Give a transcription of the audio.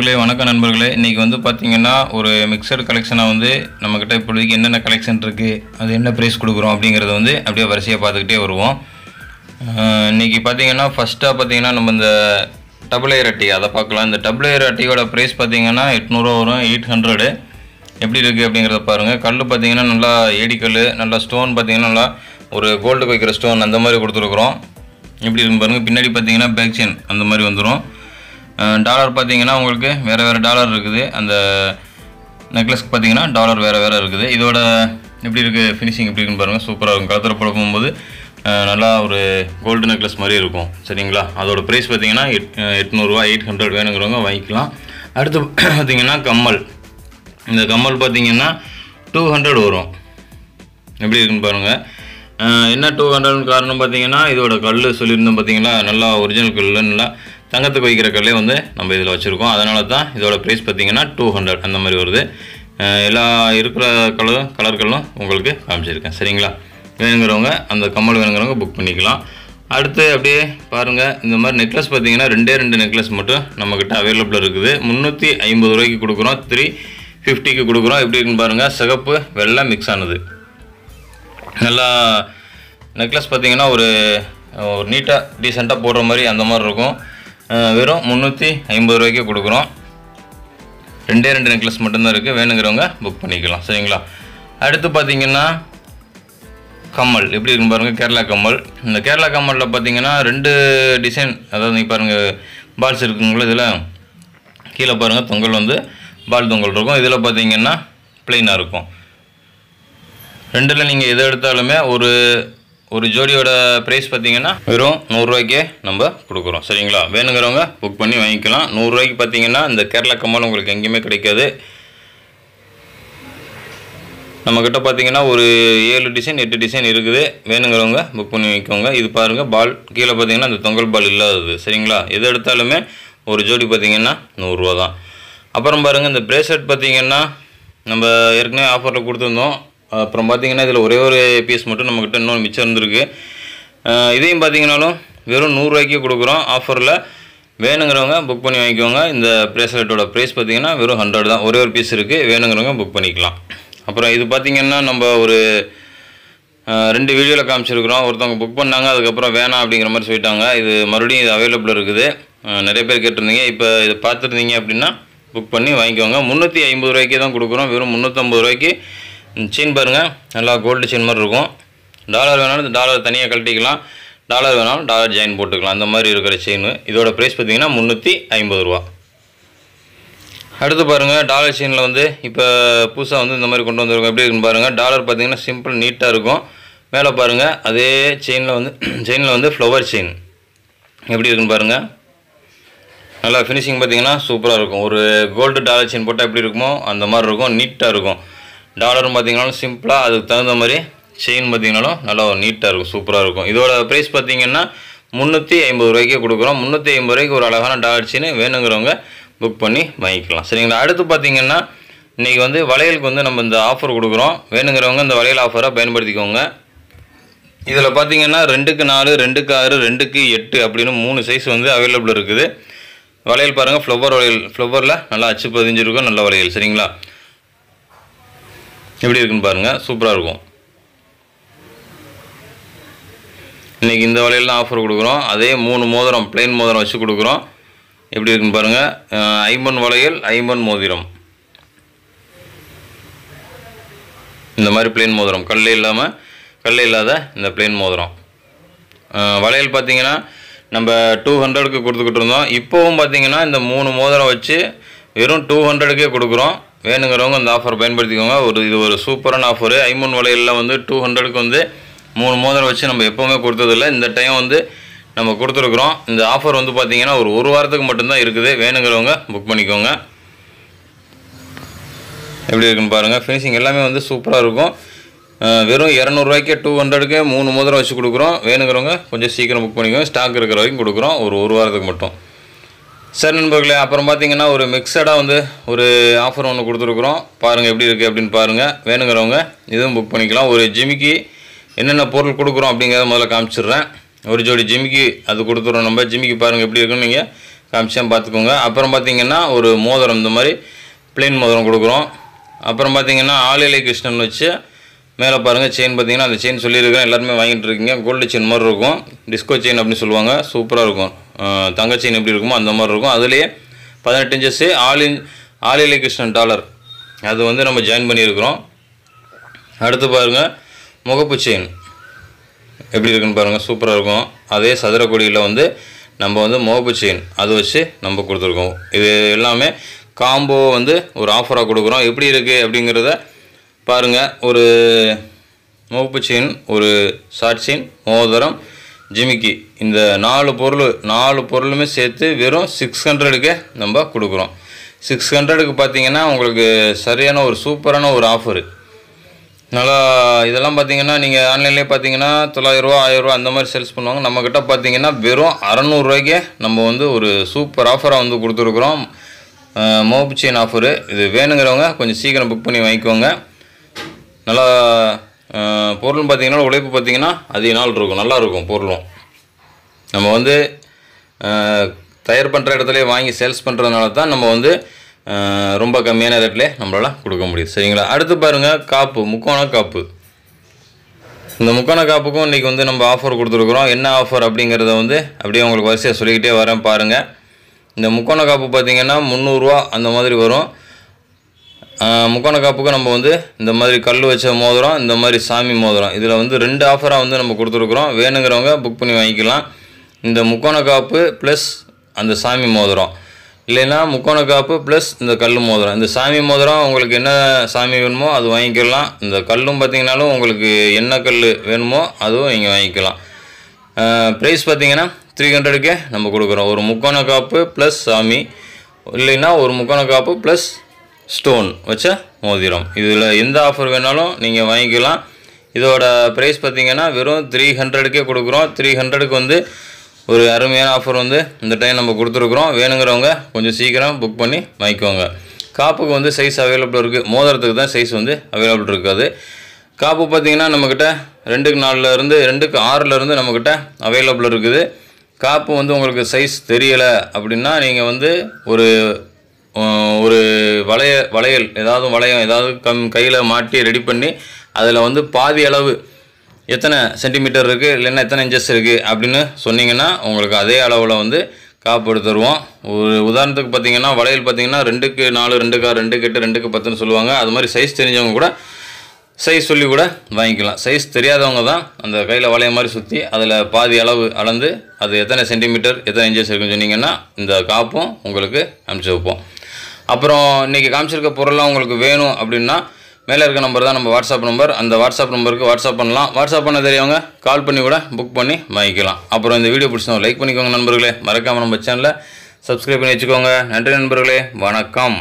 நண்பர்களே வணக்கம் நண்பர்களே. இன்றைக்கி வந்து பார்த்திங்கன்னா ஒரு மிக்சட் கலெக்ஷனாக வந்து நம்மக்கிட்ட இப்போதைக்கு என்னென்ன கலெக்ஷன் இருக்குது, அது என்ன ப்ரைஸ் கொடுக்குறோம் அப்படிங்கிறத வந்து அப்படியே வரிசையாக பார்த்துக்கிட்டே வருவோம். இன்றைக்கி பார்த்திங்கன்னா ஃபஸ்ட்டாக பார்த்திங்கன்னா நம்ம இந்த டபுள் ஏர் அட்டி அதை பார்க்கலாம். இந்த டபுள் ஏர் அட்டியோட ப்ரைஸ் பார்த்திங்கன்னா 800 வரும், 800 எப்படி இருக்குது அப்படிங்கிறத பாருங்கள். கல் பார்த்திங்கன்னா நல்லா ஏடிக்கல், நல்லா ஸ்டோன் பார்த்திங்கன்னா நல்லா ஒரு கோல்டுக்கு வைக்கிற ஸ்டோன் அந்த மாதிரி கொடுத்துருக்குறோம். எப்படி இருக்குன்னு பாருங்கள். பின்னாடி பார்த்திங்கன்னா பேக் செயின் அந்த மாதிரி வந்துடும். டாலர் பார்த்திங்கன்னா உங்களுக்கு வேறு டாலர் இருக்குது. அந்த நெக்லஸ்க்கு பார்த்திங்கன்னா டாலர் வேறு இருக்குது. இதோட எப்படி இருக்குது ஃபினிஷிங் எப்படி இருக்குன்னு பாருங்கள். சூப்பராக இருக்கும். கழுத்தில் போட போகும்போது நல்லா ஒரு கோல்டு நெக்லஸ் மாதிரி இருக்கும். சரிங்களா? அதோட ப்ரைஸ் பார்த்திங்கன்னா 800 800 வேணுங்கிறவங்க வாங்கிக்கலாம். அடுத்து பார்த்திங்கன்னா கம்மல். இந்த கம்மல் பார்த்திங்கன்னா 200 வரும். எப்படி இருக்குன்னு பாருங்கள். என்ன 200 காரணம் பார்த்திங்கன்னா இதோட கல் சொல்லியிருந்தோம் பார்த்திங்களா, நல்லா ஒரிஜினல் கல், நல்லா தங்கத்துக்கு வைக்கிற கல்லே வந்து நம்ம இதில் வச்சுருக்கோம். அதனால தான் இதோட ப்ரைஸ் பார்த்திங்கன்னா 200 அந்த மாதிரி வருது. எல்லா இருக்கிற கலர்களும் உங்களுக்கு காமிச்சிருக்கேன். சரிங்களா? வேணுங்கிறவங்க அந்த கம்மல் வேணுங்கிறவங்க புக் பண்ணிக்கலாம். அடுத்து அப்படியே பாருங்கள். இந்த மாதிரி நெக்லஸ் பார்த்திங்கன்னா 2 நெக்லஸ் மட்டும் நம்மக்கிட்ட அவைலபிள் இருக்குது. 350 ரூபாய்க்கு கொடுக்குறோம், 350க்கு கொடுக்குறோம். எப்படி இருக்குன்னு பாருங்கள். சிகப்பு வெள்ளை மிக்ஸ் ஆனது நல்லா நெக்லஸ் பார்த்திங்கன்னா ஒரு நீட்டாக டீசெண்டாக போடுற மாதிரி அந்த மாதிரி இருக்கும். வெறும் 350 ரூபாய்க்கு கொடுக்குறோம். 2 நெக்லஸ் மட்டும்தான் இருக்குது. வேணுங்கிறவங்க புக் பண்ணிக்கலாம். சரிங்களா? அடுத்து பார்த்திங்கன்னா கம்மல் எப்படி இருக்குன்னு பாருங்கள். கேரளா கம்மல். இந்த கேரளா கம்மலில் பார்த்திங்கன்னா 2 டிசைன், அதாவது நீங்கள் பாருங்கள் பால்ஸ் இருக்குங்களா, இதில் கீழே பாருங்கள் தொங்கல் வந்து பால் தொங்கல் இருக்கும். இதில் பார்த்திங்கன்னா ப்ளைனாக இருக்கும். 2ல் நீங்கள் எதை எடுத்தாலுமே ஒரு ஜோடியோட ப்ரைஸ் பார்த்திங்கன்னா வெறும் 100 ரூபாய்க்கே நம்ம கொடுக்குறோம். சரிங்களா? வேணுங்கிறவங்க புக் பண்ணி வாங்கிக்கலாம். 100 ரூபாய்க்கு பார்த்திங்கன்னா இந்த கேரளா கம்மல் உங்களுக்கு எங்கேயுமே கிடைக்காது. நம்மக்கிட்ட பார்த்திங்கன்னா ஒரு 7 டிசைன் 8 டிசைன் இருக்குது. வேணுங்கிறவங்க புக் பண்ணி வாங்கிக்கோங்க. இது பாருங்கள் பால் கீழே பார்த்திங்கன்னா அந்த தொங்கல் பால் இல்லாதது. சரிங்களா? எது எடுத்தாலுமே ஒரு ஜோடி பார்த்திங்கன்னா 100 ரூபா தான். அப்புறம் பாருங்கள் இந்த ப்ரேஸ்லெட் பார்த்திங்கன்னா நம்ம ஏற்கனவே ஆஃபரில் கொடுத்துருந்தோம். அப்புறம் பார்த்திங்கன்னா இதில் ஒரே ஒரு பீஸ் மட்டும் நம்மக்கிட்ட இன்னொன்று மிச்சம் இருந்திருக்கு. இதையும் பார்த்திங்கனாலும் வெறும் 100 ரூபாய்க்கு கொடுக்குறோம் ஆஃபரில். வேணுங்கிறவங்க புக் பண்ணி வாங்கிக்கோங்க. இந்த ப்ரேஸ்லெட்டோட ப்ரைஸ் பார்த்திங்கன்னா வெறும் 100 தான். ஒரே ஒரு பீஸ் இருக்குது. வேணுங்கிறவங்க புக் பண்ணிக்கலாம். அப்புறம் இது பார்த்திங்கன்னா நம்ம ஒரு 2 வீடியோவில் காமிச்சிருக்கிறோம். ஒருத்தவங்க புக் பண்ணாங்க, அதுக்கப்புறம் வேணாம் அப்படிங்கிற மாதிரி சொல்லிட்டாங்க. இது மறுபடியும் இது அவைலபிள் இருக்குது. நிறைய பேர் கேட்டிருந்தீங்க. இப்போ இதை பார்த்துருந்தீங்க அப்படின்னா புக் பண்ணி வாங்கிக்கோங்க. 350 ரூபாய்க்கு தான் கொடுக்குறோம். வெறும் 350 ரூபாய்க்கு. செயின் பாருங்கள் நல்லா கோல்டு செயின் மாதிரி இருக்கும். டாலர் வேணாலும் டாலர் தனியாக கழட்டிக்கலாம், டாலர் வேணாலும் டாலர் ஜாயின் போட்டுக்கலாம். அந்த மாதிரி இருக்கிற செயின். இதோட ப்ரைஸ் பார்த்திங்கன்னா 350 ரூபா. அடுத்து பாருங்கள் டாலர் செயினில் வந்து இப்போ புதுசாக வந்து இந்த மாதிரி கொண்டு வந்துருக்கோம். எப்படி இருக்குன்னு பாருங்கள். டாலர் பார்த்திங்கன்னா சிம்பிள் நீட்டாக இருக்கும். மேலே பாருங்கள் அதே செயினில் வந்து ஃப்ளவர் செயின் எப்படி இருக்குன்னு பாருங்கள். நல்லா ஃபினிஷிங் பார்த்திங்கன்னா சூப்பராக இருக்கும். ஒரு கோல்டு டாலர் செயின் போட்டால் எப்படி இருக்குமோ அந்த மாதிரி இருக்கும். நீட்டாக இருக்கும். டாலரும் பார்த்திங்கனாலும் சிம்பிளாக அதுக்கு தகுந்த மாதிரி செயின் பார்த்திங்கனாலும் நல்லா நீட்டாக இருக்கும், சூப்பராக இருக்கும். இதோட ப்ரைஸ் பார்த்திங்கன்னா 350 ரூபாய்க்கே கொடுக்குறோம். 350 ரூபாய்க்கு ஒரு அழகான டாலர் செயின் வேணுங்கிறவங்க புக் பண்ணி வாங்கிக்கலாம். சரிங்களா? அடுத்து பார்த்திங்கன்னா இன்றைக்கி வந்து வளையலுக்கு வந்து நம்ம இந்த ஆஃபர் கொடுக்குறோம். வேணுங்கிறவங்க இந்த வளையல் ஆஃபராக பயன்படுத்திக்கோங்க. இதில் பார்த்திங்கன்னா 2க்கு 4, 2க்கு 6, 2க்கு 8 அப்படின்னு 3 சைஸ் வந்து அவைலபிள் இருக்குது. வளையல் பாருங்கள் ஃப்ளவர் வளையல். ஃப்ளவரில் நல்லா அச்சு பதிஞ்சிருக்கும். நல்ல வளையல். சரிங்களா? எப்படி இருக்குன்னு பாருங்கள். சூப்பராக இருக்கும். இன்றைக்கி இந்த வளையல் தான் ஆஃபர் கொடுக்குறோம். அதே 3 மோதிரம் ப்ளைன் மோதிரம் வச்சு கொடுக்குறோம். எப்படி இருக்குன்னு பாருங்கள். 50 வளையல் 50 மோதிரம். இந்த மாதிரி ப்ளைன் மோதிரம் கல்லே இல்லாத இந்த ப்ளைன் மோதிரம். வளையல் பார்த்திங்கன்னா நம்ம 200க்கு கொடுத்துக்கிட்டு இருந்தோம். இப்போவும் பார்த்திங்கன்னா இந்த 3 மோதிரம் வச்சு வெறும் 200க்கே கொடுக்குறோம். வேணுங்கிறவங்க அந்த ஆஃபர் பயன்படுத்திக்கோங்க. இது ஒரு சூப்பரான ஆஃபரு. 50 வளையலில் வந்து 200க்கு வந்து 3 மோதிரம் வச்சு நம்ம எப்போவுமே கொடுத்ததில்லை. இந்த டைம் வந்து நம்ம கொடுத்துருக்குறோம். இந்த ஆஃபர் வந்து பார்த்திங்கன்னா ஒரு வாரத்துக்கு மட்டும்தான் இருக்குது. வேணுங்கிறவங்க புக் பண்ணிக்கோங்க. எப்படி இருக்குன்னு பாருங்கள். ஃபினிஷிங் எல்லாமே வந்து சூப்பராக இருக்கும். வெறும் 200 ரூபாய்க்கு 200க்கு 3 மோதிரம் வச்சு கொடுக்குறோம். வேணுங்கிறவங்க கொஞ்சம் சீக்கிரம் புக் பண்ணிக்கோங்க. ஸ்டாக் இருக்கிற வரைக்கும் கொடுக்குறோம். ஒரு வாரத்துக்கு மட்டும். சரி நண்பர்களே, அப்புறம் பார்த்திங்கன்னா ஒரு மிக்சடாக வந்து ஒரு ஆஃபர் ஒன்று கொடுத்துருக்குறோம். பாருங்கள் எப்படி இருக்குது அப்படின்னு பாருங்கள். வேணுங்கிறவங்க இதுவும் புக் பண்ணிக்கலாம். ஒரு ஜிமிக்கி என்னென்ன பொருள் கொடுக்குறோம் அப்படிங்கிறத முதல்ல காமிச்சிடுறேன். ஒரு ஜோடி ஜிமிக்கி அது கொடுத்துறோம். நம்ம ஜிமிக்கி பாருங்கள் எப்படி இருக்குன்னு நீங்கள் காமிச்சேன் பார்த்துக்கோங்க. அப்புறம் பார்த்திங்கன்னா ஒரு மோதிரம், இந்த மாதிரி பிளெயின் மோதிரம் கொடுக்குறோம். அப்புறம் பார்த்திங்கன்னா ஆளிலை கிருஷ்ணன் வச்சு மேலே பாருங்கள் செயின் பார்த்திங்கன்னா அந்த செயின் சொல்லியிருக்கேன், எல்லாருமே வாங்கிட்டு இருக்கீங்க. கோல்டு செயின் மாதிரி இருக்கும், டிஸ்கோ செயின் அப்படின்னு சொல்லுவாங்க, சூப்பராக இருக்கும். தங்க செயின் எப்படி இருக்குமோ அந்த மாதிரி இருக்கும். அதுலேயே 18 இன்ச்சஸ் ஆளிலை கிருஷ்ணன் டாலர் அது வந்து நம்ம ஜாயின் பண்ணியிருக்கிறோம். அடுத்து பாருங்கள் முகப்பு செயின் எப்படி இருக்குன்னு பாருங்கள், சூப்பராக இருக்கும். அதே சதுரக்கொடியில் வந்து நம்ம வந்து முகப்பு செயின் அது வச்சு நம்ம கொடுத்துருக்கோம். இது எல்லாமே காம்போ வந்து ஒரு ஆஃபராக கொடுக்குறோம். எப்படி இருக்குது அப்படிங்கிறத பாருங்கள். ஒரு முகப்பு செயின், ஒரு ஷார்ட் செயின், மோதிரம், ஜிமிக்கி, இந்த 4 பொருளுமே சேர்த்து வெறும் 600க்கு நம்ம கொடுக்குறோம். 600க்கு பார்த்தீங்கன்னா உங்களுக்கு சரியான ஒரு சூப்பரான ஒரு ஆஃபரு. நல்லா இதெல்லாம் பார்த்தீங்கன்னா நீங்கள் ஆன்லைன்லேயே பார்த்தீங்கன்னா 900 ரூபா 1000 ரூபா அந்த மாதிரி சேல்ஸ் பண்ணுவாங்க. நம்மக்கிட்ட பார்த்தீங்கன்னா வெறும் 600 ரூபாய்க்கே நம்ம வந்து ஒரு சூப்பர் ஆஃபராக வந்து கொடுத்துருக்குறோம். முகப்பு செயின் ஆஃபரு. இது வேணுங்கிறவங்க கொஞ்சம் சீக்கிரம் புக் பண்ணி வாங்கிக்கோங்க. நல்லா பொருள்னு பார்த்தீங்கன்னா உழைப்பு பார்த்தீங்கன்னா அதிக நாள் இருக்கும், நல்லாயிருக்கும் பொருளும். நம்ம வந்து தயார் பண்ணுற இடத்துலேயே வாங்கி சேல்ஸ் பண்ணுறதுனால தான் நம்ம வந்து ரொம்ப கம்மியான ரேட்லேயே நம்மளால் கொடுக்க முடியுது. சரிங்களா? அடுத்து பாருங்கள் காப்பு, முக்கோண காப்பு. இந்த முக்கோண காப்புக்கும் இன்றைக்கி வந்து நம்ம ஆஃபர் கொடுத்துருக்குறோம். என்ன ஆஃபர் அப்படிங்கிறத வந்து அப்படியே உங்களுக்கு வரிசையாக சொல்லிக்கிட்டே வரேன் பாருங்கள். இந்த முக்கோண காப்பு பார்த்திங்கன்னா 300 ரூபா அந்த மாதிரி வரும். முக்கோண காப்புக்கு நம்ம வந்து இந்த மாதிரி கல் வச்ச மோதிரம், இந்த மாதிரி சாமி மோதிரம், இதில் வந்து 2 ஆஃபராக வந்து நம்ம கொடுத்துருக்குறோம். வேணுங்கிறவங்க புக் பண்ணி வாங்கிக்கலாம். இந்த முக்கோண காப்பு ப்ளஸ் அந்த சாமி மோதிரம், இல்லைன்னா முக்கோண காப்பு ப்ளஸ் இந்த கல் மோதிரம். இந்த சாமி மோதிரம் உங்களுக்கு என்ன சாமி வேணுமோ அது வாங்கிக்கலாம். இந்த கல்லும் பார்த்திங்கனாலும் உங்களுக்கு என்ன கல் வேணுமோ அதுவும் நீங்கள் வாங்கிக்கலாம். ப்ரைஸ் பார்த்திங்கன்னா 300க்கே நம்ம கொடுக்குறோம். ஒரு முக்கோண காப்பு ப்ளஸ் சாமி, இல்லைன்னா ஒரு முக்கோண காப்பு ப்ளஸ் ஸ்டோன் வச்ச மோதிரம். இதில் எந்த ஆஃபர் வேணாலும் நீங்கள் வாங்கிக்கலாம். இதோட ப்ரைஸ் பார்த்திங்கன்னா வெறும் 300க்கே கொடுக்குறோம். 300க்கு வந்து ஒரு அருமையான ஆஃபர் வந்து இந்த டைம் நம்ம கொடுத்துருக்குறோம். வேணுங்கிறவங்க கொஞ்சம் சீக்கிரம் புக் பண்ணி வாங்கிக்கோங்க. காப்புக்கு வந்து சைஸ் அவைலபிள் இருக்குது, மோதிரத்துக்கு தான் சைஸ் வந்து அவைலபிள் இருக்காது. காப்பு பார்த்திங்கன்னா நம்மக்கிட்ட 2க்கு 4லேருந்து 2க்கு 6லேருந்து நம்மக்கிட்ட அவைலபிள் இருக்குது. காப்பு வந்து உங்களுக்கு சைஸ் தெரியலை அப்படின்னா நீங்கள் வந்து ஒரு வளையல் ஏதாவது கையில் மாட்டி ரெடி பண்ணி அதில் வந்து பாதி அளவு எத்தனை சென்டிமீட்டர் இருக்குது, இல்லைன்னா எத்தனை இன்ச்சஸ் இருக்குது அப்படின்னு சொன்னீங்கன்னா உங்களுக்கு அதே அளவில் வந்து காப்பு எடுத்து தருவோம். ஒரு உதாரணத்துக்கு பார்த்தீங்கன்னா வளையல் பார்த்தீங்கன்னா 2க்கு 4, 2க்கு 6, 2க்கு 8, 2க்கு 10ன்னு சொல்லுவாங்க. அது மாதிரி சைஸ் தெரிஞ்சவங்க கூட சைஸ் சொல்லி கூட வாங்கிக்கலாம். சைஸ் தெரியாதவங்க தான் அந்த கையில் வளைய மாதிரி சுற்றி அதில் பாதி அளவு அளந்து அது எத்தனை சென்டிமீட்டர் எத்தனை இன்ச்சஸ் இருக்குன்னு சொன்னீங்கன்னா இந்த காப்பும் உங்களுக்கு அனுப்பிச்சி வைப்போம். அப்புறம் இன்றைக்கி காமிச்சிருக்க பொருள்லாம் உங்களுக்கு வேணும் அப்படின்னா மேலே இருக்க நம்பர் தான் நம்ம வாட்ஸ்அப் நம்பர். அந்த வாட்ஸ்அப் நம்பருக்கு வாட்ஸ்அப் பண்ணலாம். வாட்ஸ்அப் பண்ண தெரியவங்க கால் பண்ணி கூட புக் பண்ணி வாங்கிக்கலாம். அப்புறம் இந்த வீடியோ பிடிச்சவங்க லைக் பண்ணிக்கோங்க நண்பர்களே. மறக்காமல் நம்ம சேனலை சப்ஸ்கிரைப் பண்ணி வச்சுக்கோங்க. நன்றி நண்பர்களே, வணக்கம்.